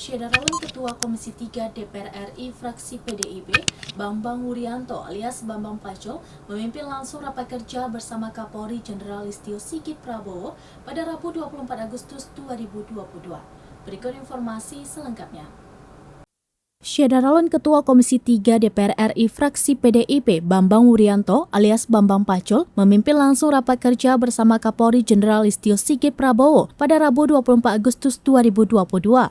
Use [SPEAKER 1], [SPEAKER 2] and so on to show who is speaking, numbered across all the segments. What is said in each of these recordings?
[SPEAKER 1] Syederalun Ketua Komisi 3 DPR RI fraksi PDIP, Bambang Wuryanto alias Bambang Pacul, memimpin langsung rapat kerja bersama Kapolri Jenderal Listio Sigit Prabowo pada Rabu 24 Agustus 2022. Berikut informasi selengkapnya. Syederalun Ketua Komisi 3 DPR RI fraksi PDIP, Bambang Wuryanto alias Bambang Pacul, memimpin langsung rapat kerja bersama Kapolri Jenderal Listio Sigit Prabowo pada Rabu 24 Agustus 2022.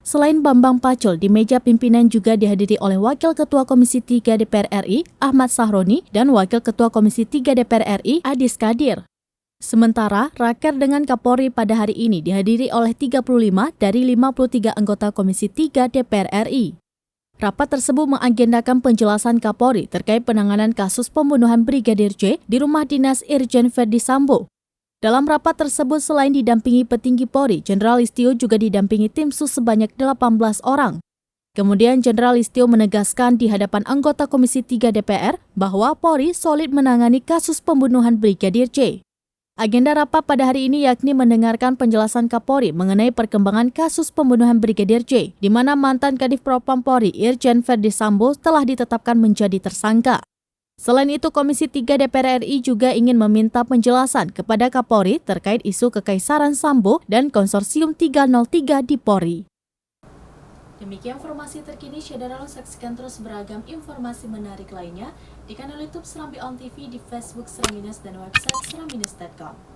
[SPEAKER 1] Selain Bambang Pacul, di meja pimpinan juga dihadiri oleh Wakil Ketua Komisi 3 DPR RI, Ahmad Sahroni, dan Wakil Ketua Komisi 3 DPR RI, Adis Kadir. Sementara, raker dengan Kapolri pada hari ini dihadiri oleh 35 dari 53 anggota Komisi 3 DPR RI. Rapat tersebut mengagendakan penjelasan Kapolri terkait penanganan kasus pembunuhan Brigadir J di rumah dinas Irjen Verdi Sambo. Dalam rapat tersebut, selain didampingi petinggi Polri, Jenderal Listio juga didampingi tim sus sebanyak 18 orang. Kemudian Jenderal Listio menegaskan di hadapan anggota Komisi 3 DPR bahwa Polri solid menangani kasus pembunuhan Brigadir J. Agenda rapat pada hari ini yakni mendengarkan penjelasan Kapolri mengenai perkembangan kasus pembunuhan Brigadir J, di mana mantan Kadif Propam Polri Irjen Verdi Sambo telah ditetapkan menjadi tersangka. Selain itu, Komisi 3 DPR RI juga ingin meminta penjelasan kepada Kapolri terkait isu kekaisaran Sambo dan Konsorsium 303 di Polri. Demikian informasi terkini, Syederalun saksikan terus beragam informasi menarik lainnya di kanal YouTube Serambi On TV, di Facebook Serambi News, dan website serambinews.com.